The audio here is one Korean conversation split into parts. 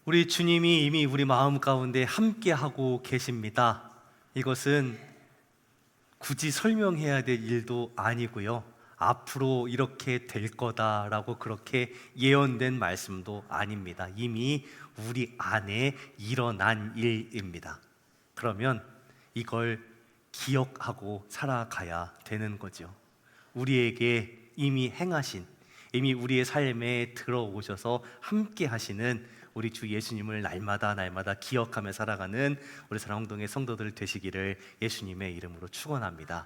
우리 주님이 이미 우리 마음 가운데 함께하고 계십니다. 이것은 굳이 설명해야 될 일도 아니고요. 앞으로 이렇게 될 거다라고 그렇게 예언된 말씀도 아닙니다. 이미 우리 안에 일어난 일입니다. 그러면 이걸 기억하고 살아가야 되는 거죠. 우리에게 이미 행하신, 이미 우리의 삶에 들어오셔서 함께 하시는 우리 주 예수님을 날마다 기억하며 살아가는 우리 사랑홍동의 성도들 되시기를 예수님의 이름으로 축원합니다.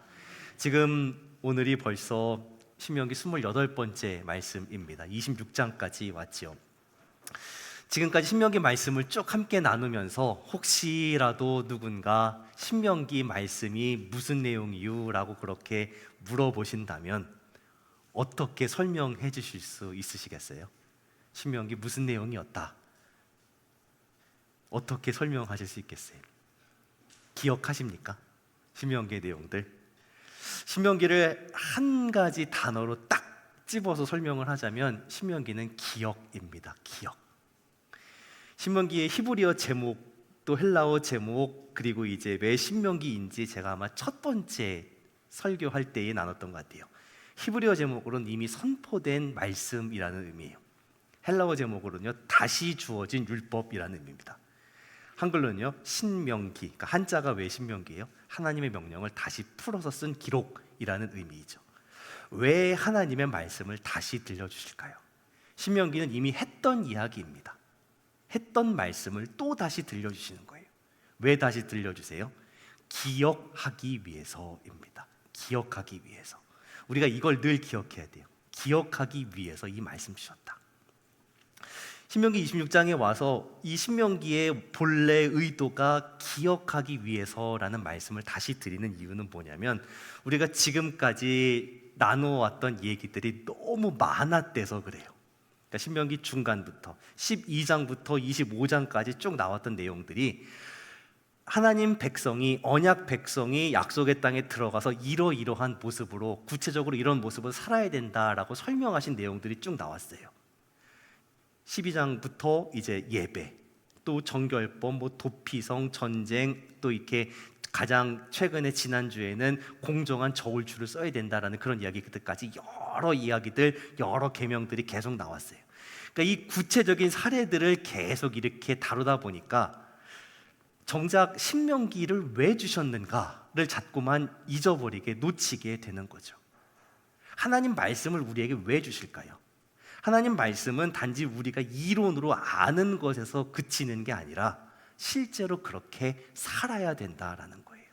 지금 오늘이 벌써 신명기 28번째 말씀입니다. 26장까지 왔지요. 지금까지 신명기 말씀을 쭉 함께 나누면서 혹시라도 누군가 신명기 말씀이 무슨 내용이유? 라고 그렇게 물어보신다면 어떻게 설명해 주실 수 있으시겠어요? 신명기 무슨 내용이었다? 어떻게 설명하실 수 있겠어요? 기억하십니까? 신명기의 내용들. 신명기를 한 가지 단어로 딱 집어서 설명을 하자면 신명기는 기억입니다. 기억. 신명기의 히브리어 제목, 또 헬라어 제목, 그리고 이제 왜 신명기인지 제가 아마 첫 번째 설교할 때에 나눴던 것 같아요. 히브리어 제목으로는 이미 선포된 말씀이라는 의미예요. 헬라어 제목으로는요, 다시 주어진 율법이라는 의미입니다. 한글로는요, 신명기, 그러니까 한자가 왜 신명기예요? 하나님의 명령을 다시 풀어서 쓴 기록이라는 의미이죠. 왜 하나님의 말씀을 다시 들려주실까요? 신명기는 이미 했던 이야기입니다. 했던 말씀을 또 다시 들려주시는 거예요. 왜 다시 들려주세요? 기억하기 위해서입니다. 기억하기 위해서. 우리가 이걸 늘 기억해야 돼요. 기억하기 위해서 이 말씀 주셨다. 신명기 26장에 와서 이 신명기의 본래 의도가 기억하기 위해서라는 말씀을 다시 드리는 이유는 뭐냐면, 우리가 지금까지 나누어왔던 얘기들이 너무 많았대서 그래요. 그러니까 신명기 중간부터 12장부터 25장까지 쭉 나왔던 내용들이 하나님 백성이, 언약 백성이 약속의 땅에 들어가서 이러이러한 모습으로, 구체적으로 이런 모습으로 살아야 된다라고 설명하신 내용들이 쭉 나왔어요. 12장부터 이제 예배, 또 정결법, 뭐 도피성, 전쟁, 또 이렇게 가장 최근에 지난주에는 공정한 저울추를 써야 된다라는 그런 이야기들까지 여러 이야기들, 여러 계명들이 계속 나왔어요. 그러니까 이 구체적인 사례들을 계속 이렇게 다루다 보니까 정작 신명기를 왜 주셨는가를 자꾸만 잊어버리게, 놓치게 되는 거죠. 하나님 말씀을 우리에게 왜 주실까요? 하나님 말씀은 단지 우리가 이론으로 아는 것에서 그치는 게 아니라 실제로 그렇게 살아야 된다라는 거예요.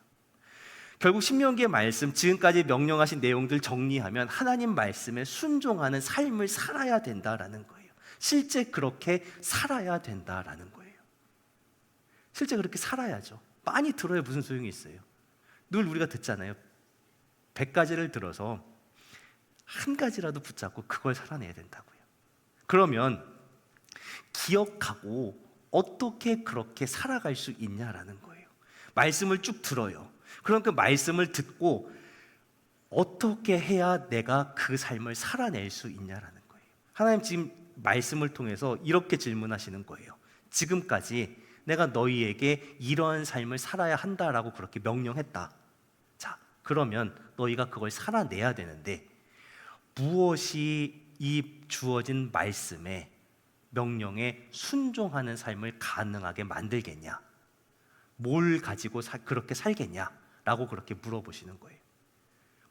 결국 신명기의 말씀, 지금까지 명령하신 내용들 정리하면 하나님 말씀에 순종하는 삶을 살아야 된다라는 거예요. 실제 그렇게 살아야 된다라는 거예요. 실제 그렇게 살아야죠. 많이 들어야 무슨 소용이 있어요? 늘 우리가 듣잖아요. 100가지를 들어서 한 가지라도 붙잡고 그걸 살아내야 된다고요. 그러면 기억하고 어떻게 그렇게 살아갈 수 있냐라는 거예요. 말씀을 쭉 들어요. 그럼 그 말씀을 듣고 어떻게 해야 내가 그 삶을 살아낼 수 있냐라는 거예요. 하나님 지금 말씀을 통해서 이렇게 질문하시는 거예요. 지금까지 내가 너희에게 이러한 삶을 살아야 한다라고 그렇게 명령했다. 자, 그러면 너희가 그걸 살아내야 되는데 무엇이 이 주어진 말씀에, 명령에 순종하는 삶을 가능하게 만들겠냐? 뭘 가지고 그렇게 살겠냐? 라고 그렇게 물어보시는 거예요.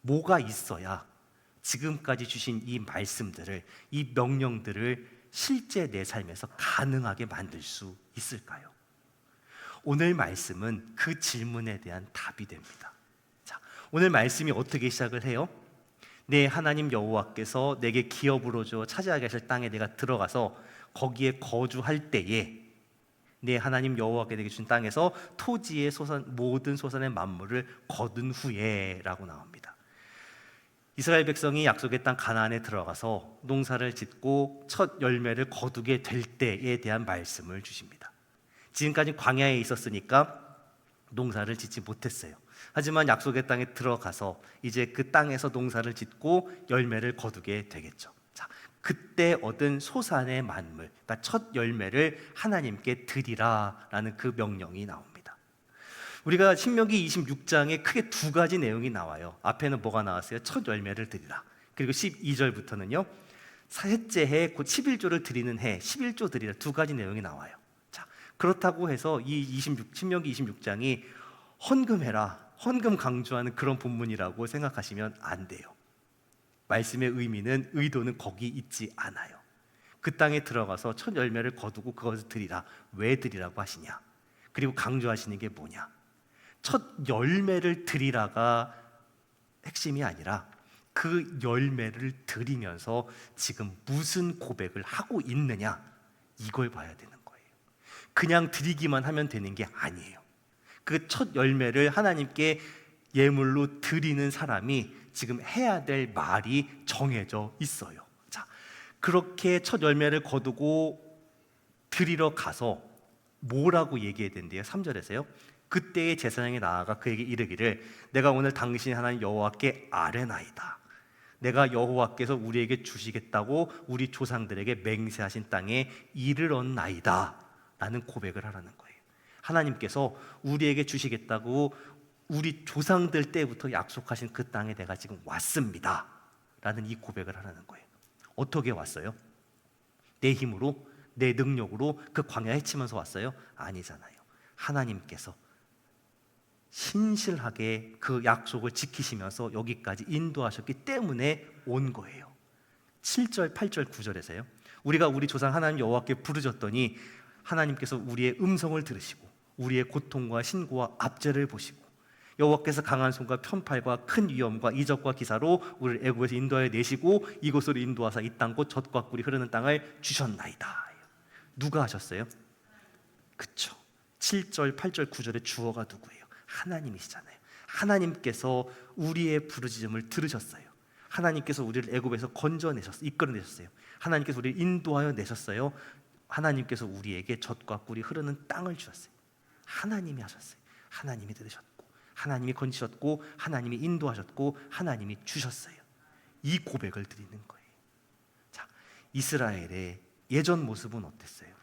뭐가 있어야 지금까지 주신 이 말씀들을, 이 명령들을 실제 내 삶에서 가능하게 만들 수 있을까요? 오늘 말씀은 그 질문에 대한 답이 됩니다. 자, 오늘 말씀이 어떻게 시작을 해요? 내 하나님 여호와께서 내게 기업으로 줘 차지하게 하실 땅에 내가 들어가서 거기에 거주할 때에 내 하나님 여호와께 내게 준 땅에서 토지의 모든 소산의 만물을 거둔 후에 라고 나옵니다. 이스라엘 백성이 약속의 땅 가나안에 들어가서 농사를 짓고 첫 열매를 거두게 될 때에 대한 말씀을 주십니다. 지금까지 광야에 있었으니까 농사를 짓지 못했어요. 하지만 약속의 땅에 들어가서 이제 그 땅에서 농사를 짓고 열매를 거두게 되겠죠. 자, 그때 얻은 소산의 만물, 그러니까 첫 열매를 하나님께 드리라라는 그 명령이 나옵니다. 우리가 신명기 26장에 크게 두 가지 내용이 나와요. 앞에는 뭐가 나왔어요? 첫 열매를 드리라. 그리고 12절부터는요, 셋째 해 곧 11조를 드리는 해 11조 드리라, 두 가지 내용이 나와요. 자, 그렇다고 해서 신명기 26장이 헌금해라, 헌금 강조하는 그런 본문이라고 생각하시면 안 돼요. 말씀의 의미는, 의도는 거기 있지 않아요. 그 땅에 들어가서 첫 열매를 거두고 그것을 드리라. 왜 드리라고 하시냐? 그리고 강조하시는 게 뭐냐? 첫 열매를 드리라가 핵심이 아니라 그 열매를 드리면서 지금 무슨 고백을 하고 있느냐, 이걸 봐야 되는 거예요. 그냥 드리기만 하면 되는 게 아니에요. 그 첫 열매를 하나님께 예물로 드리는 사람이 지금 해야 될 말이 정해져 있어요. 자, 그렇게 첫 열매를 거두고 드리러 가서 뭐라고 얘기해야 된대요? 3절에서요. 그때의 제사장이 나아가 그에게 이르기를 내가 오늘 당신이 하나님 여호와께 아뢰나이다. 내가 여호와께서 우리에게 주시겠다고 우리 조상들에게 맹세하신 땅에 이르렀나이다 라는 고백을 하라는 거예요. 하나님께서 우리에게 주시겠다고 우리 조상들 때부터 약속하신 그 땅에 내가 지금 왔습니다 라는 이 고백을 하라는 거예요. 어떻게 왔어요? 내 힘으로, 내 능력으로 그 광야 헤치면서 왔어요? 아니잖아요. 하나님께서 신실하게 그 약속을 지키시면서 여기까지 인도하셨기 때문에 온 거예요. 7절, 8절, 9절에서요. 우리가 우리 조상 하나님 여호와께 부르짖더니 하나님께서 우리의 음성을 들으시고 우리의 고통과 신고와 압제를 보시고 여호와께서 강한 손과 편팔과 큰 위엄과 이적과 기사로 우리를 애굽에서 인도하여 내시고 이곳으로 인도하사 이 땅 곧 젖과 꿀이 흐르는 땅을 주셨나이다. 누가 하셨어요? 그쵸. 7절, 8절, 9절의 주어가 누구예요? 하나님이시잖아요. 하나님께서 우리의 부르짖음을 들으셨어요. 하나님께서 우리를 애굽에서 건져내셨어요. 이끌어내셨어요. 하나님께서 우리를 인도하여 내셨어요. 하나님께서 우리에게 젖과 꿀이 흐르는 땅을 주셨어요. 하나님이 하셨어요. 하나님이 들으셨고 하나님이 건지셨고 하나님이 인도하셨고 하나님이 주셨어요. 이 고백을 드리는 거예요. 자, 이스라엘의 예전 모습은 어땠어요?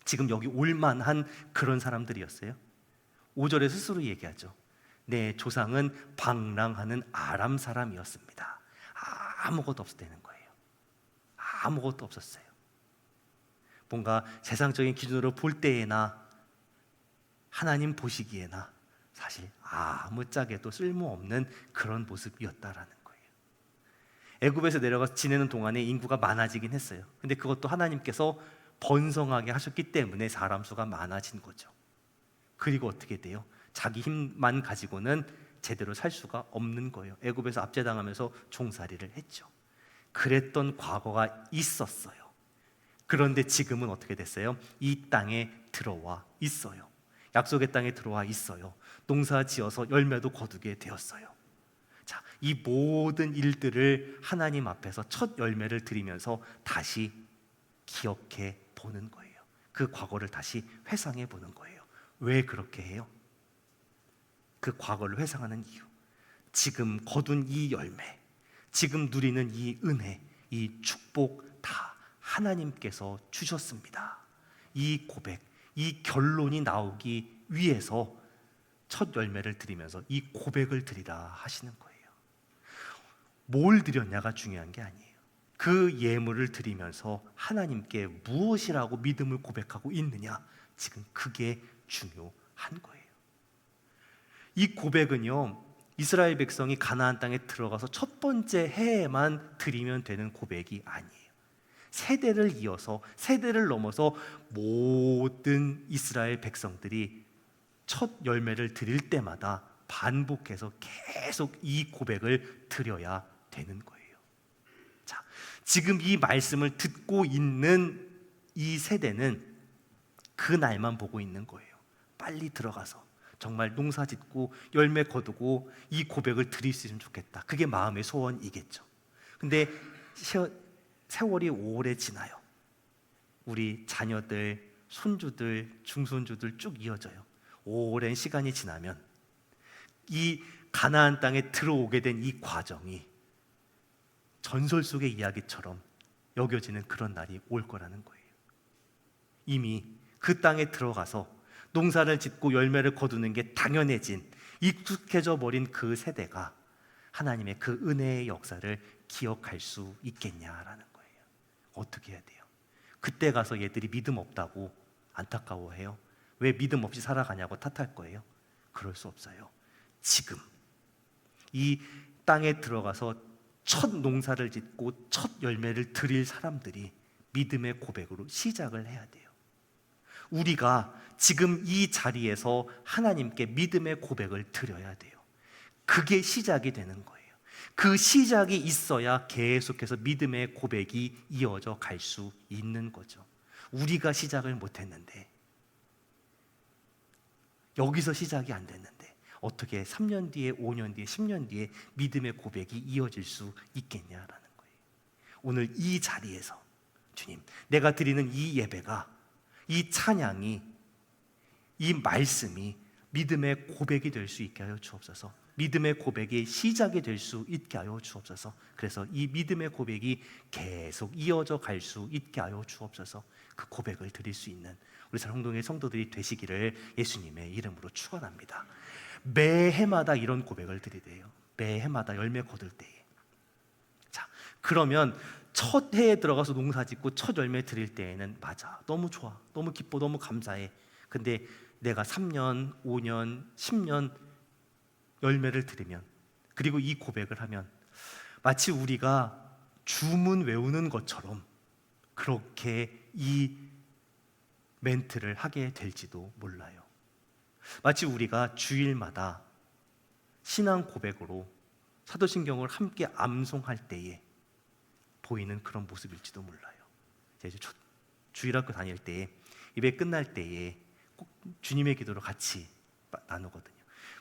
지금 여기 올만한 그런 사람들이었어요? 5절에 스스로 얘기하죠. 내 조상은 방랑하는 아람 사람이었습니다. 아무것도 없었다는 거예요. 아무것도 없었어요. 뭔가 세상적인 기준으로 볼 때에나 하나님 보시기에나 사실 아무짝에도 쓸모없는 그런 모습이었다라는 거예요. 애굽에서 내려가서 지내는 동안에 인구가 많아지긴 했어요. 근데 그것도 하나님께서 번성하게 하셨기 때문에 사람 수가 많아진 거죠. 그리고 어떻게 돼요? 자기 힘만 가지고는 제대로 살 수가 없는 거예요. 애굽에서 압제당하면서 종살이를 했죠. 그랬던 과거가 있었어요. 그런데 지금은 어떻게 됐어요? 이 땅에 들어와 있어요. 약속의 땅에 들어와 있어요. 농사 지어서 열매도 거두게 되었어요. 자, 이 모든 일들을 하나님 앞에서 첫 열매를 드리면서 다시 기억해 보는 거예요. 그 과거를 다시 회상해 보는 거예요. 왜 그렇게 해요? 그 과거를 회상하는 이유, 지금 거둔 이 열매, 지금 누리는 이 은혜, 이 축복 다 하나님께서 주셨습니다. 이 고백, 이 결론이 나오기 위해서 첫 열매를 드리면서 이 고백을 드리라 하시는 거예요. 뭘 드렸냐가 중요한 게 아니에요. 그 예물을 드리면서 하나님께 무엇이라고 믿음을 고백하고 있느냐, 지금 그게 중요한 거예요. 이 고백은요, 이스라엘 백성이 가나안 땅에 들어가서 첫 번째 해에만 드리면 되는 고백이 아니에요. 세대를 이어서, 세대를 넘어서 모든 이스라엘 백성들이 첫 열매를 드릴 때마다 반복해서 계속 이 고백을 드려야 되는 거예요. 자, 지금 이 말씀을 듣고 있는 이 세대는 그 날만 보고 있는 거예요. 빨리 들어가서 정말 농사 짓고 열매 거두고 이 고백을 드릴 수 있으면 좋겠다. 그게 마음의 소원이겠죠. 근데 세월이 오래 지나요. 우리 자녀들, 손주들, 중손주들 쭉 이어져요. 오랜 시간이 지나면 이 가나안 땅에 들어오게 된 이 과정이 전설 속의 이야기처럼 여겨지는 그런 날이 올 거라는 거예요. 이미 그 땅에 들어가서 농사를 짓고 열매를 거두는 게 당연해진, 익숙해져 버린 그 세대가 하나님의 그 은혜의 역사를 기억할 수 있겠냐라는 거예요. 어떻게 해야 돼요? 그때 가서 얘들이 믿음 없다고 안타까워해요? 왜 믿음 없이 살아가냐고 탓할 거예요? 그럴 수 없어요. 지금 이 땅에 들어가서 첫 농사를 짓고 첫 열매를 드릴 사람들이 믿음의 고백으로 시작을 해야 돼요. 우리가 지금 이 자리에서 하나님께 믿음의 고백을 드려야 돼요. 그게 시작이 되는 거예요. 그 시작이 있어야 계속해서 믿음의 고백이 이어져 갈 수 있는 거죠. 우리가 시작을 못했는데, 여기서 시작이 안 됐는데 어떻게 3년 뒤에, 5년 뒤에, 10년 뒤에 믿음의 고백이 이어질 수 있겠냐라는 거예요. 오늘 이 자리에서 주님, 내가 드리는 이 예배가, 이 찬양이, 이 말씀이 믿음의 고백이 될 수 있게 하여 주옵소서. 믿음의 고백이 시작이 될 수 있게 하여 주옵소서. 그래서 이 믿음의 고백이 계속 이어져 갈 수 있게 하여 주옵소서. 그 고백을 드릴 수 있는 우리 사랑동의 성도들이 되시기를 예수님의 이름으로 축원합니다. 매해마다 이런 고백을 드리래요. 매해마다 열매 거둘 때에. 자, 그러면 첫 해에 들어가서 농사 짓고 첫 열매 드릴 때에는 맞아, 너무 좋아, 너무 기뻐, 너무 감사해. 근데 내가 3년, 5년, 10년 열매를 드리면, 그리고 이 고백을 하면 마치 우리가 주문 외우는 것처럼 그렇게 이 멘트를 하게 될지도 몰라요. 마치 우리가 주일마다 신앙 고백으로 사도신경을 함께 암송할 때에 보이는 그런 모습일지도 몰라요. 이제 주일학교 다닐 때에 예배 끝날 때에 꼭 주님의 기도를 같이 나누거든요.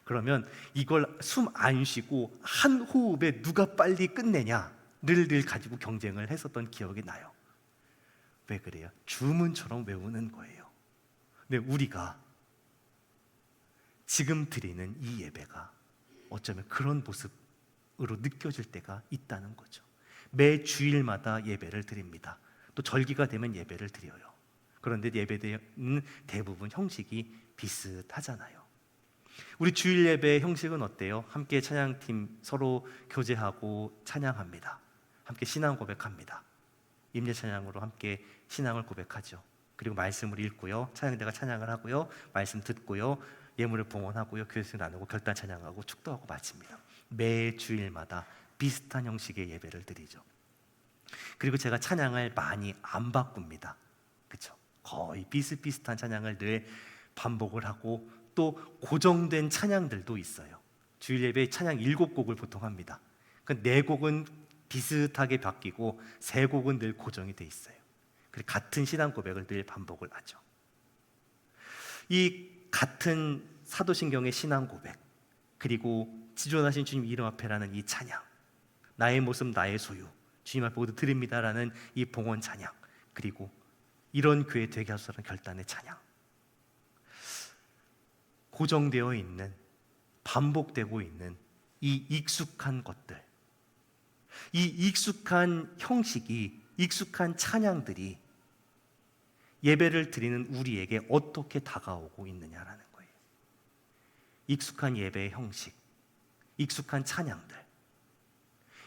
그러면 이걸 숨 안 쉬고 한 호흡에 누가 빨리 끝내냐를 늘 가지고 경쟁을 했었던 기억이 나요. 왜 그래요? 주문처럼 외우는 거예요. 근데 우리가 지금 드리는 이 예배가 어쩌면 그런 모습으로 느껴질 때가 있다는 거죠. 매 주일마다 예배를 드립니다. 또 절기가 되면 예배를 드려요. 그런데 예배는 대부분 형식이 비슷하잖아요. 우리 주일 예배의 형식은 어때요? 함께 찬양팀 서로 교제하고 찬양합니다. 함께 신앙 고백합니다. 임재 찬양으로 함께 신앙을 고백하죠. 그리고 말씀을 읽고요, 찬양대가 찬양을 하고요, 말씀 듣고요, 예물을 봉헌하고요, 교회에서 나누고 결단 찬양하고 축도하고 마칩니다. 매 주일마다 비슷한 형식의 예배를 드리죠. 그리고 제가 찬양을 많이 안 바꿉니다. 그렇죠? 거의 비슷비슷한 찬양을 늘 반복을 하고, 또 고정된 찬양들도 있어요. 주일 예배에 찬양 7곡을 보통 합니다. 그 4곡은 비슷하게 바뀌고 3곡은 늘 고정이 돼 있어요. 그리고 같은 신앙 고백을 늘 반복을 하죠. 이 같은 사도신경의 신앙 고백, 그리고 지존하신 주님 이름 앞에라는 이 찬양, 나의 모습 나의 소유, 주님 앞에 모두 드립니다라는 이 봉헌 찬양, 그리고 이런 교회 되게 하소서라는 결단의 찬양, 고정되어 있는, 반복되고 있는 이 익숙한 것들, 이 익숙한 형식이, 익숙한 찬양들이 예배를 드리는 우리에게 어떻게 다가오고 있느냐라는 거예요. 익숙한 예배의 형식, 익숙한 찬양들,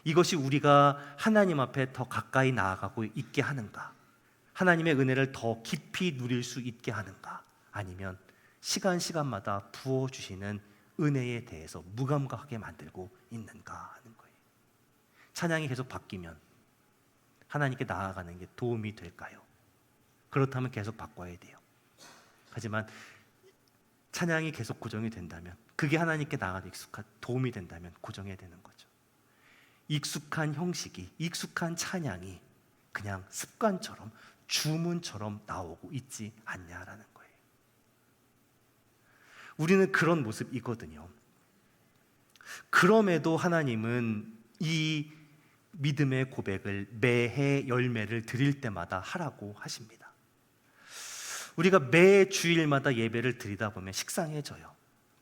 이것이 우리가 하나님 앞에 더 가까이 나아가고 있게 하는가? 하나님의 은혜를 더 깊이 누릴 수 있게 하는가? 아니면 시간마다 부어주시는 은혜에 대해서 무감각하게 만들고 있는가 하는 거예요. 찬양이 계속 바뀌면 하나님께 나아가는 게 도움이 될까요? 그렇다면 계속 바꿔야 돼요. 하지만 찬양이 계속 고정이 된다면, 그게 하나님께 나아가는 도움이 된다면 고정해야 되는 거죠. 익숙한 형식이, 익숙한 찬양이 그냥 습관처럼, 주문처럼 나오고 있지 않냐라는 거예요. 우리는 그런 모습이거든요. 그럼에도 하나님은 이 믿음의 고백을 매해 열매를 드릴 때마다 하라고 하십니다. 우리가 매 주일마다 예배를 드리다 보면 식상해져요.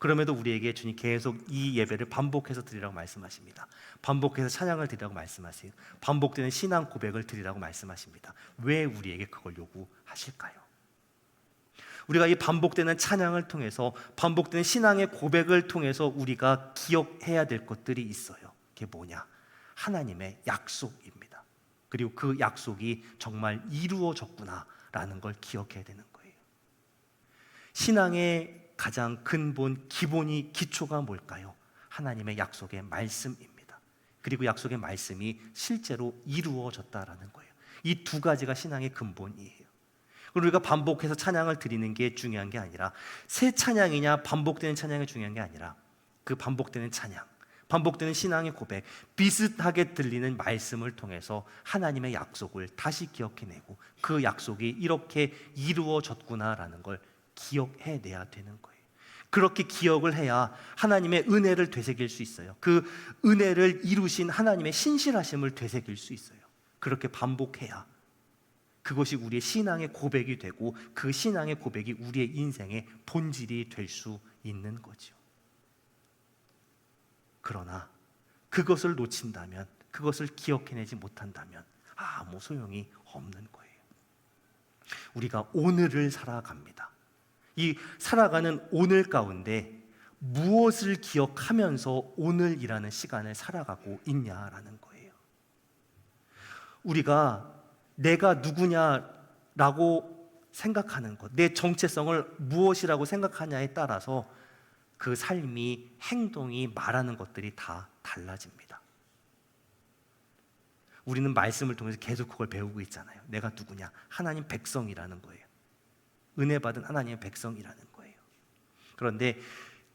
그럼에도 우리에게 주님 계속 이 예배를 반복해서 드리라고 말씀하십니다. 반복해서 찬양을 드리라고 말씀하세요. 반복되는 신앙 고백을 드리라고 말씀하십니다. 왜 우리에게 그걸 요구하실까요? 우리가 이 반복되는 찬양을 통해서, 반복되는 신앙의 고백을 통해서 우리가 기억해야 될 것들이 있어요. 그게 뭐냐? 하나님의 약속입니다. 그리고 그 약속이 정말 이루어졌구나라는 걸 기억해야 되는 거예요. 신앙의 가장 근본, 기본이, 기초가 뭘까요? 하나님의 약속의 말씀입니다. 그리고 약속의 말씀이 실제로 이루어졌다라는 거예요. 이 두 가지가 신앙의 근본이에요. 우리가 반복해서 찬양을 드리는 게 중요한 게 아니라, 새 찬양이냐 반복되는 찬양이 중요한 게 아니라, 그 반복되는 찬양, 반복되는 신앙의 고백, 비슷하게 들리는 말씀을 통해서 하나님의 약속을 다시 기억해내고 그 약속이 이렇게 이루어졌구나라는 걸 기억해내야 되는 거예요. 그렇게 기억을 해야 하나님의 은혜를 되새길 수 있어요. 그 은혜를 이루신 하나님의 신실하심을 되새길 수 있어요. 그렇게 반복해야 그것이 우리의 신앙의 고백이 되고, 그 신앙의 고백이 우리의 인생의 본질이 될 수 있는 거죠. 그러나 그것을 놓친다면, 그것을 기억해내지 못한다면 아무 소용이 없는 거예요. 우리가 오늘을 살아갑니다. 이 살아가는 오늘 가운데 무엇을 기억하면서 오늘이라는 시간을 살아가고 있냐라는 거예요. 우리가 내가 누구냐라고 생각하는 것, 내 정체성을 무엇이라고 생각하냐에 따라서 그 삶이, 행동이, 말하는 것들이 다 달라집니다. 우리는 말씀을 통해서 계속 그걸 배우고 있잖아요. 내가 누구냐? 하나님 백성이라는 거예요. 은혜 받은 하나님의 백성이라는 거예요. 그런데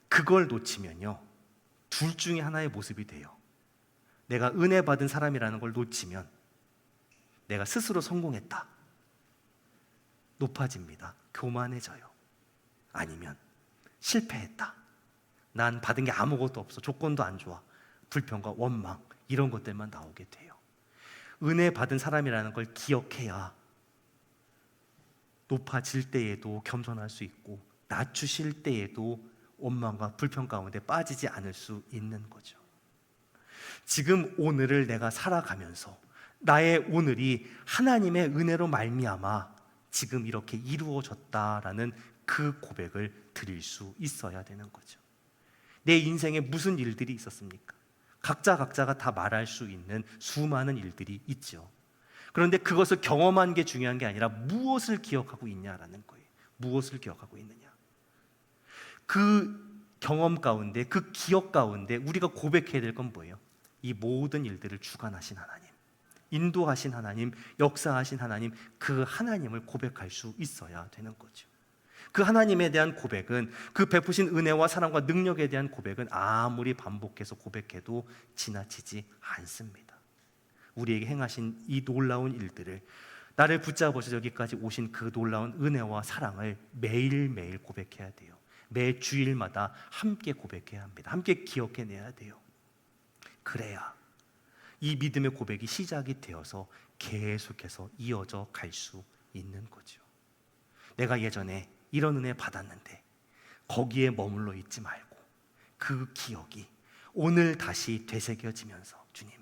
그걸 놓치면요, 둘 중에 하나의 모습이 돼요. 내가 은혜 받은 사람이라는 걸 놓치면 내가 스스로 성공했다, 높아집니다. 교만해져요. 아니면 실패했다, 난 받은 게 아무것도 없어, 조건도 안 좋아, 불평과 원망, 이런 것들만 나오게 돼요. 은혜 받은 사람이라는 걸 기억해야 높아질 때에도 겸손할 수 있고, 낮추실 때에도 원망과 불평 가운데 빠지지 않을 수 있는 거죠. 지금 오늘을 내가 살아가면서 나의 오늘이 하나님의 은혜로 말미암아 지금 이렇게 이루어졌다라는 그 고백을 드릴 수 있어야 되는 거죠. 내 인생에 무슨 일들이 있었습니까? 각자가 다 말할 수 있는 수많은 일들이 있죠. 그런데 그것을 경험한 게 중요한 게 아니라 무엇을 기억하고 있냐라는 거예요. 무엇을 기억하고 있느냐. 그 경험 가운데, 그 기억 가운데 우리가 고백해야 될 건 뭐예요? 이 모든 일들을 주관하신 하나님, 인도하신 하나님, 역사하신 하나님, 그 하나님을 고백할 수 있어야 되는 거죠. 그 하나님에 대한 고백은, 그 베푸신 은혜와 사랑과 능력에 대한 고백은 아무리 반복해서 고백해도 지나치지 않습니다. 우리에게 행하신 이 놀라운 일들을, 나를 붙잡으셔서 여기까지 오신 그 놀라운 은혜와 사랑을 매일매일 고백해야 돼요. 매 주일마다 함께 고백해야 합니다. 함께 기억해내야 돼요. 그래야 이 믿음의 고백이 시작이 되어서 계속해서 이어져 갈 수 있는 거죠. 내가 예전에 이런 은혜 받았는데 거기에 머물러 있지 말고 그 기억이 오늘 다시 되새겨지면서, 주님,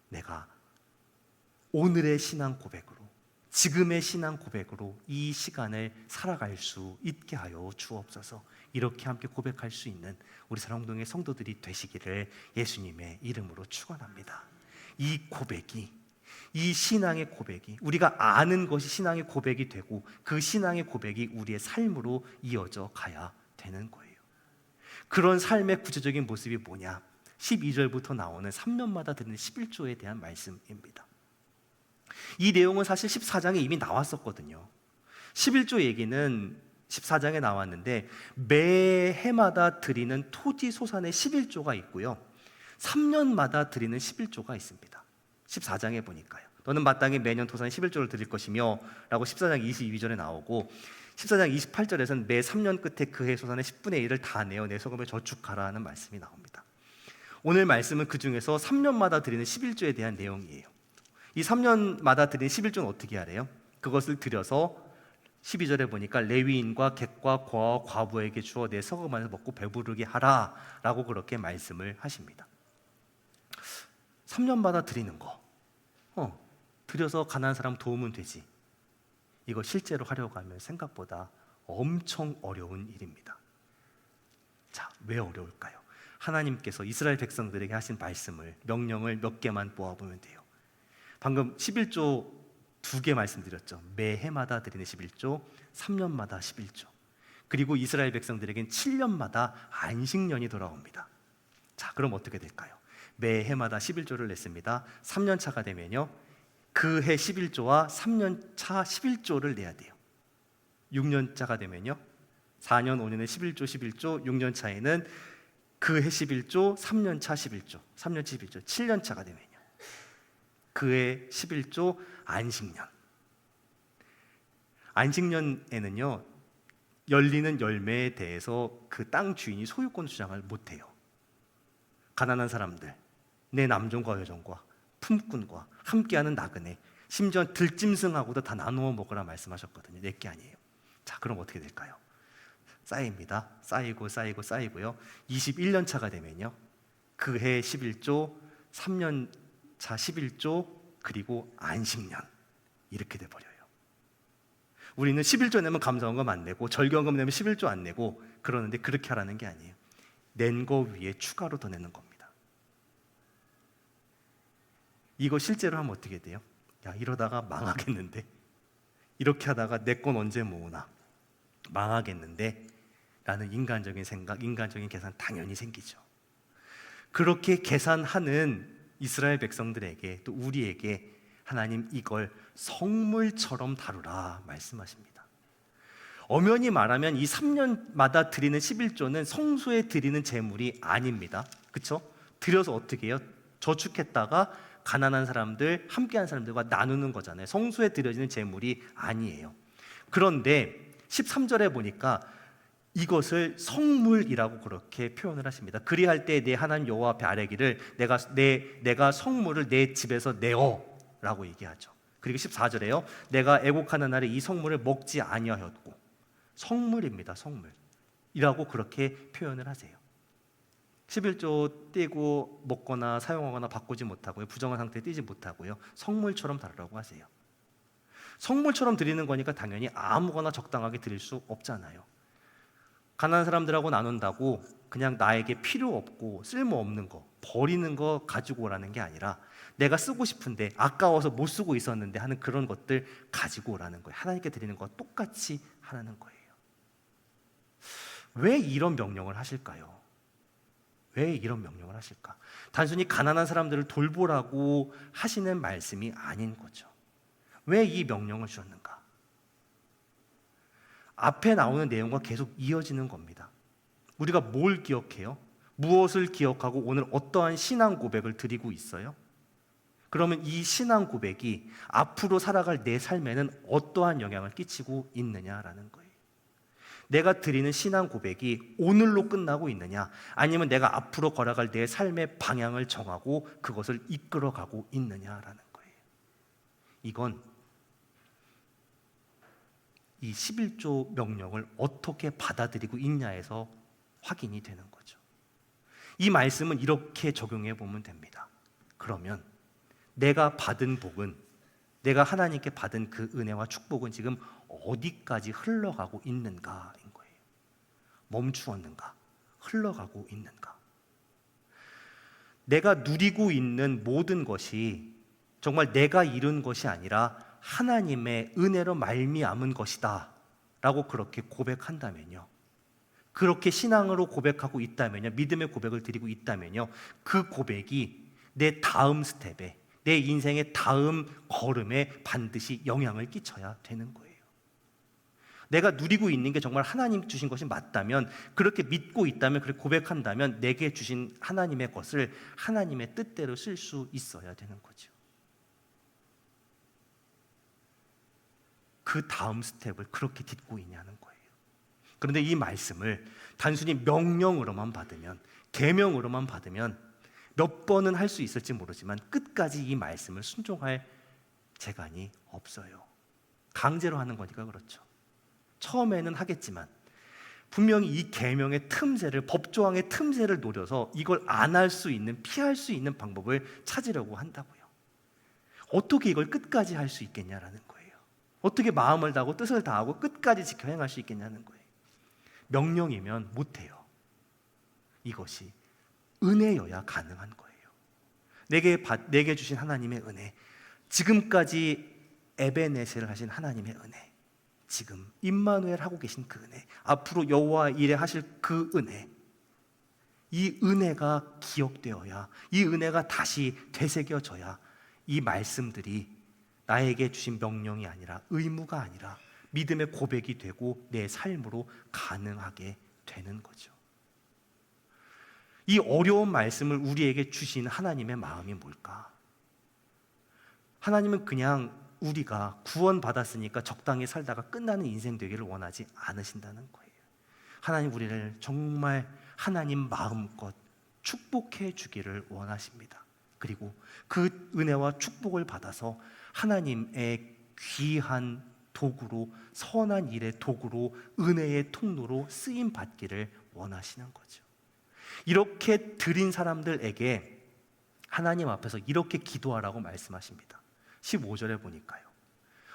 내가 오늘의 신앙 고백으로, 지금의 신앙 고백으로 이 시간을 살아갈 수 있게 하여 주옵소서. 이렇게 함께 고백할 수 있는 우리 사랑동의 성도들이 되시기를 예수님의 이름으로 축원합니다. 이 고백이, 이 신앙의 고백이, 우리가 아는 것이 신앙의 고백이 되고, 그 신앙의 고백이 우리의 삶으로 이어져 가야 되는 거예요. 그런 삶의 구체적인 모습이 뭐냐? 12절부터 나오는 3년마다 드리는 11조에 대한 말씀입니다. 이 내용은 사실 14장에 이미 나왔었거든요. 11조 얘기는 14장에 나왔는데, 매해마다 드리는 토지 소산의 11조가 있고요, 3년마다 드리는 11조가 있습니다. 14장에 보니까요. 너는 마땅히 매년 토산의 11조를 드릴 것이며 라고 14장 22절에 나오고, 14장 28절에서는 매 3년 끝에 그해 소산의 10분의 1을 다 내어 내 소금에 저축하라 하는 말씀이 나옵니다. 오늘 말씀은 그 중에서 3년마다 드리는 11조에 대한 내용이에요. 이 3년마다 드리는 11조는 어떻게 하래요? 그것을 들여서 12절에 보니까 레위인과 객과 고아와 과부에게 주어 내 서금 안에서 먹고 배부르게 하라 라고 그렇게 말씀을 하십니다. 3년마다 드리는 거, 드려서 가난한 사람 도우면 되지. 이거 실제로 하려고 하면 생각보다 엄청 어려운 일입니다. 자, 왜 어려울까요? 하나님께서 이스라엘 백성들에게 하신 말씀을, 명령을 몇 개만 모아보면 돼요. 방금 11조 2개 말씀드렸죠. 매해마다 드리는 11조, 3년마다 11조. 그리고 이스라엘 백성들에겐 7년마다 안식년이 돌아옵니다. 자, 그럼 어떻게 될까요? 매해마다 11조를 냈습니다. 3년 차가 되면요, 그 해 11조와 3년 차 11조를 내야 돼요. 6년 차가 되면요, 4년, 5년에 11조, 11조, 6년 차에는 그 해 11조, 3년 차 11조, 3년 11조, 7년 차가 되면요, 그 해 11조 안식년. 안식년에는요, 열리는 열매에 대해서 그 땅 주인이 소유권 주장을 못해요. 가난한 사람들, 내 남종과 여종과 품꾼과 함께하는 나그네, 심지어 들짐승하고도 다 나누어 먹으라 말씀하셨거든요. 내게 아니에요. 자, 그럼 어떻게 될까요? 쌓입니다. 쌓이고 쌓이고 쌓이고요, 21년 차가 되면요, 그 해 11조, 3년 차 11조, 그리고 안식년, 이렇게 돼버려요. 우리는 11조 내면 감사원금 안 내고 절경금 내면 11조 안 내고 그러는데, 그렇게 하라는 게 아니에요. 낸 거 위에 추가로 더 내는 겁니다. 이거 실제로 하면 어떻게 돼요? 야, 이러다가 망하겠는데, 이렇게 하다가 내 건 언제 모으나, 망하겠는데 라는 인간적인 생각, 인간적인 계산 당연히 생기죠. 그렇게 계산하는 이스라엘 백성들에게, 또 우리에게 하나님 이걸 성물처럼 다루라 말씀하십니다. 엄연히 말하면 이 3년마다 드리는 11조는 성소에 드리는 제물이 아닙니다. 그렇죠? 드려서 어떻게 해요? 저축했다가 가난한 사람들, 함께하는 사람들과 나누는 거잖아요. 성소에 드려지는 제물이 아니에요. 그런데 13절에 보니까 이것을 성물이라고 그렇게 표현을 하십니다. 그리할 때 내 하나님 여호와 앞에 아뢰기를 내가 성물을 내 집에서 내어라고 얘기하죠. 그리고 14절에요, 내가 애곡하는 날에 이 성물을 먹지 아니하였고, 성물입니다. 성물이라고 그렇게 표현을 하세요. 11조 떼고 먹거나 사용하거나 바꾸지 못하고요, 부정한 상태에 떼지 못하고요, 성물처럼 다루라고 하세요. 성물처럼 드리는 거니까 당연히 아무거나 적당하게 드릴 수 없잖아요. 가난한 사람들하고 나눈다고 그냥 나에게 필요 없고 쓸모없는 거, 버리는 거 가지고 오라는 게 아니라, 내가 쓰고 싶은데 아까워서 못 쓰고 있었는데 하는 그런 것들 가지고 오라는 거예요. 하나님께 드리는 거 똑같이 하라는 거예요. 왜 이런 명령을 하실까요? 왜 이런 명령을 하실까? 단순히 가난한 사람들을 돌보라고 하시는 말씀이 아닌 거죠. 왜 이 명령을 주셨는가? 앞에 나오는 내용과 계속 이어지는 겁니다. 우리가 뭘 기억해요? 무엇을 기억하고 오늘 어떠한 신앙 고백을 드리고 있어요? 그러면 이 신앙 고백이 앞으로 살아갈 내 삶에는 어떠한 영향을 끼치고 있느냐라는 거예요. 내가 드리는 신앙 고백이 오늘로 끝나고 있느냐, 아니면 내가 앞으로 걸어갈 내 삶의 방향을 정하고 그것을 이끌어가고 있느냐라는 거예요. 이건 이 11조 명령을 어떻게 받아들이고 있냐에서 확인이 되는 거죠. 이 말씀은 이렇게 적용해 보면 됩니다. 그러면 내가 받은 복은, 내가 하나님께 받은 그 은혜와 축복은 지금 어디까지 흘러가고 있는가인 거예요. 멈추었는가? 흘러가고 있는가? 내가 누리고 있는 모든 것이 정말 내가 이룬 것이 아니라 하나님의 은혜로 말미암은 것이다 라고 그렇게 고백한다면요, 그렇게 신앙으로 고백하고 있다면요, 믿음의 고백을 드리고 있다면요, 그 고백이 내 다음 스텝에, 내 인생의 다음 걸음에 반드시 영향을 끼쳐야 되는 거예요. 내가 누리고 있는 게 정말 하나님 주신 것이 맞다면, 그렇게 믿고 있다면, 그렇게 고백한다면 내게 주신 하나님의 것을 하나님의 뜻대로 쓸 수 있어야 되는 거죠. 그 다음 스텝을 그렇게 딛고 있냐는 거예요. 그런데 이 말씀을 단순히 명령으로만 받으면, 계명으로만 받으면 몇 번은 할 수 있을지 모르지만 끝까지 이 말씀을 순종할 재간이 없어요. 강제로 하는 거니까 그렇죠. 처음에는 하겠지만 분명히 이 계명의 틈새를, 법조항의 틈새를 노려서 이걸 안 할 수 있는, 피할 수 있는 방법을 찾으려고 한다고요. 어떻게 이걸 끝까지 할 수 있겠냐라는 거예요. 어떻게 마음을 다하고 뜻을 다하고 끝까지 지켜 행할 수 있겠냐는 거예요. 명령이면 못해요. 이것이 은혜여야 가능한 거예요. 내게 주신 하나님의 은혜, 지금까지 에베네셀을 하신 하나님의 은혜, 지금 임마누엘 하고 계신 그 은혜, 앞으로 여호와 일에 하실 그 은혜, 이 은혜가 기억되어야, 이 은혜가 다시 되새겨져야 이 말씀들이 나에게 주신 명령이 아니라, 의무가 아니라 믿음의 고백이 되고 내 삶으로 가능하게 되는 거죠. 이 어려운 말씀을 우리에게 주신 하나님의 마음이 뭘까? 하나님은 그냥 우리가 구원받았으니까 적당히 살다가 끝나는 인생 되기를 원하지 않으신다는 거예요. 하나님 우리를 정말 하나님 마음껏 축복해 주기를 원하십니다. 그리고 그 은혜와 축복을 받아서 하나님의 귀한 도구로, 선한 일의 도구로, 은혜의 통로로 쓰임 받기를 원하시는 거죠. 이렇게 드린 사람들에게 하나님 앞에서 이렇게 기도하라고 말씀하십니다. 15절에 보니까요,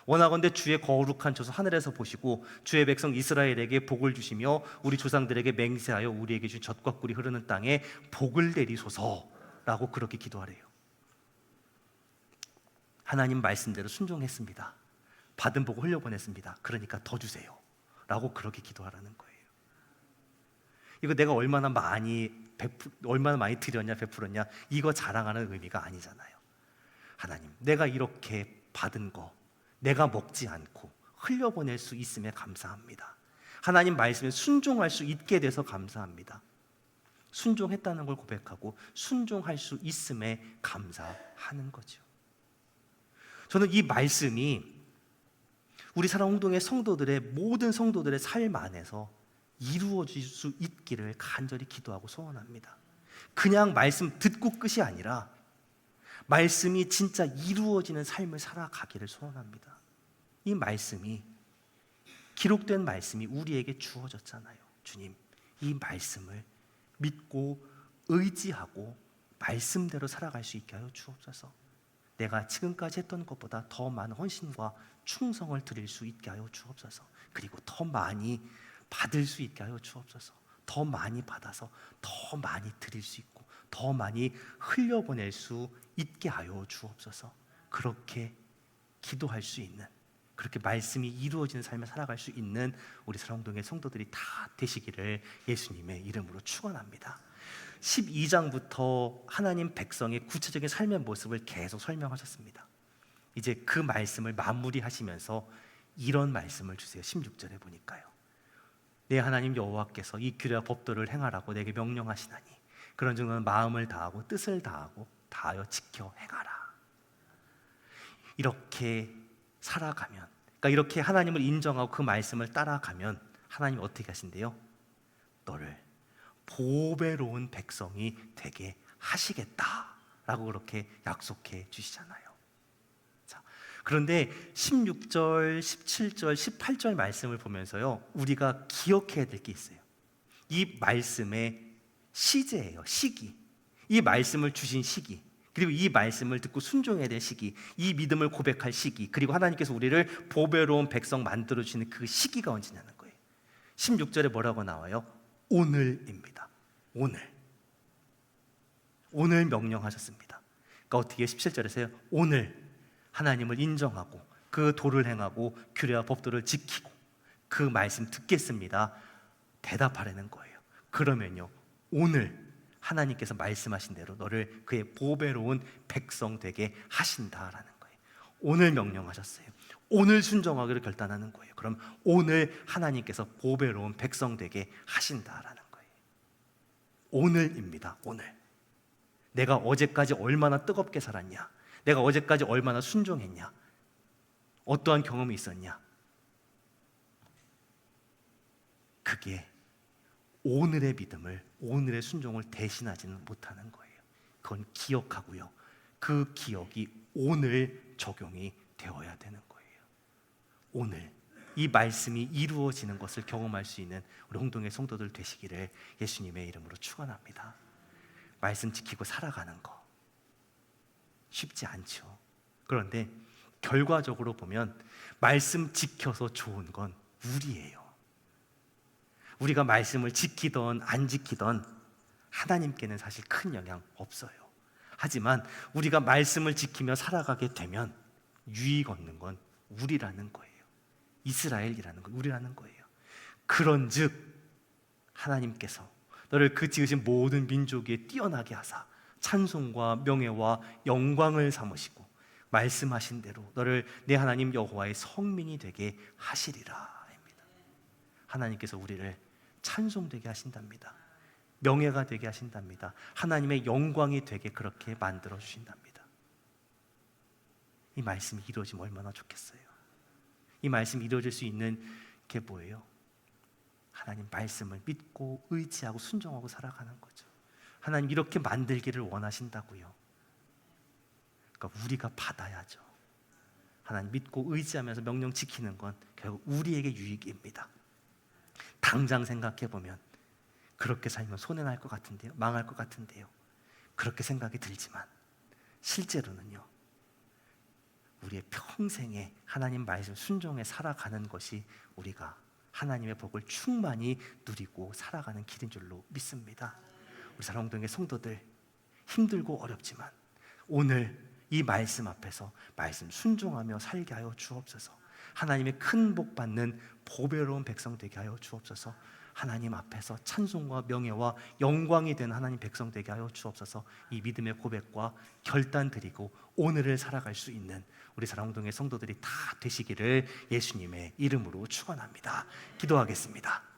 원하건대 주의 거룩한 조서 하늘에서 보시고 주의 백성 이스라엘에게 복을 주시며 우리 조상들에게 맹세하여 우리에게 준 젖과 꿀이 흐르는 땅에 복을 내리소서라고 그렇게 기도하래요. 하나님 말씀대로 순종했습니다. 받은 복을 흘려보냈습니다. 그러니까 더 주세요 라고 그렇게 기도하라는 거예요. 이거 내가 얼마나 많이 드렸냐, 베풀었냐, 이거 자랑하는 의미가 아니잖아요. 하나님, 내가 이렇게 받은 거 내가 먹지 않고 흘려보낼 수 있음에 감사합니다. 하나님 말씀에 순종할 수 있게 돼서 감사합니다. 순종했다는 걸 고백하고 순종할 수 있음에 감사하는 거죠. 저는 이 말씀이 우리 사랑홍동의 성도들의, 모든 성도들의 삶 안에서 이루어질 수 있기를 간절히 기도하고 소원합니다. 그냥 말씀 듣고 끝이 아니라 말씀이 진짜 이루어지는 삶을 살아가기를 소원합니다. 이 말씀이, 기록된 말씀이 우리에게 주어졌잖아요. 주님, 이 말씀을 믿고 의지하고 말씀대로 살아갈 수 있게 하여 주옵소서. 내가 지금까지 했던 것보다 더 많은 헌신과 충성을 드릴 수 있게 하여 주옵소서. 그리고 더 많이 받을 수 있게 하여 주옵소서. 더 많이 받아서 더 많이 드릴 수 있고 더 많이 흘려보낼 수 있게 하여 주옵소서. 그렇게 기도할 수 있는, 그렇게 말씀이 이루어지는 삶을 살아갈 수 있는 우리 사랑동의 성도들이 다 되시기를 예수님의 이름으로 축원합니다. 12장부터 하나님 백성의 구체적인 삶의 모습을 계속 설명하셨습니다. 이제 그 말씀을 마무리하시면서 이런 말씀을 주세요. 16절에 보니까요, 내 하나님 여호와께서 이 규례와 법도를 행하라고 내게 명령하시나니 그런즉 너는 마음을 다하고 뜻을 다하여 지켜 행하라. 이렇게 살아가면, 그러니까 이렇게 하나님을 인정하고 그 말씀을 따라가면 하나님이 어떻게 하신대요? 너를 보배로운 백성이 되게 하시겠다라고 그렇게 약속해 주시잖아요. 자, 그런데 16절, 17절, 18절 말씀을 보면서요, 우리가 기억해야 될 게 있어요. 이 말씀의 시제예요. 시기. 이 말씀을 주신 시기, 그리고 이 말씀을 듣고 순종해야 될 시기, 이 믿음을 고백할 시기, 그리고 하나님께서 우리를 보배로운 백성 만들어주시는 그 시기가 언제냐는 거예요. 16절에 뭐라고 나와요? 오늘입니다. 오늘 명령하셨습니다. 그러니까 어떻게 17절에서요, 오늘 하나님을 인정하고 그 도를 행하고 규례와 법도를 지키고 그 말씀 듣겠습니다 대답하라는 거예요. 그러면요, 오늘 하나님께서 말씀하신 대로 너를 그의 보배로운 백성 되게 하신다라는 거예요. 오늘 명령하셨어요. 오늘 순종하기를 결단하는 거예요. 그럼 오늘 하나님께서 보배로운 백성 되게 하신다라는 거예요. 오늘입니다. 오늘. 내가 어제까지 얼마나 뜨겁게 살았냐, 내가 어제까지 얼마나 순종했냐, 어떠한 경험이 있었냐, 그게 오늘의 믿음을, 오늘의 순종을 대신하지는 못하는 거예요. 그건 기억하고요, 그 기억이 오늘 적용이 되어야 되는 거예요. 오늘 이 말씀이 이루어지는 것을 경험할 수 있는 우리 홍동의 성도들 되시기를 예수님의 이름으로 축원합니다. 말씀 지키고 살아가는 거 쉽지 않죠. 그런데 결과적으로 보면 말씀 지켜서 좋은 건 우리예요. 우리가 말씀을 지키던 안 지키던 하나님께는 사실 큰 영향 없어요. 하지만 우리가 말씀을 지키며 살아가게 되면 유익 얻는 건 우리라는 거예요. 이스라엘이라는 건 우리라는 거예요. 그런즉 하나님께서 너를 그 지으신 모든 민족 위에 뛰어나게 하사 찬송과 명예와 영광을 삼으시고 말씀하신 대로 너를 내 하나님 여호와의 성민이 되게 하시리라. 하나님께서 우리를 찬송되게 하신답니다. 명예가 되게 하신답니다. 하나님의 영광이 되게 그렇게 만들어 주신답니다. 이 말씀이 이루어지면 얼마나 좋겠어요. 이 말씀이 이루어질 수 있는 게 뭐예요? 하나님 말씀을 믿고 의지하고 순종하고 살아가는 거죠. 하나님 이렇게 만들기를 원하신다고요. 그러니까 우리가 받아야죠. 하나님 믿고 의지하면서 명령 지키는 건 결국 우리에게 유익입니다. 당장 생각해보면 그렇게 살면 손해날 것 같은데요, 망할 것 같은데요, 그렇게 생각이 들지만 실제로는요, 우리의 평생에 하나님 말씀 순종해 살아가는 것이 우리가 하나님의 복을 충만히 누리고 살아가는 길인 줄로 믿습니다. 우리 사랑동의 성도들, 힘들고 어렵지만 오늘 이 말씀 앞에서 말씀 순종하며 살게 하여 주옵소서. 하나님의 큰 복 받는 보배로운 백성 되게 하여 주옵소서. 하나님 앞에서 찬송과 명예와 영광이 된 하나님 백성 되게 하여 주옵소서. 이 믿음의 고백과 결단 드리고 오늘을 살아갈 수 있는 우리 사랑동의 성도들이 다 되시기를 예수님의 이름으로 축원합니다. 기도하겠습니다.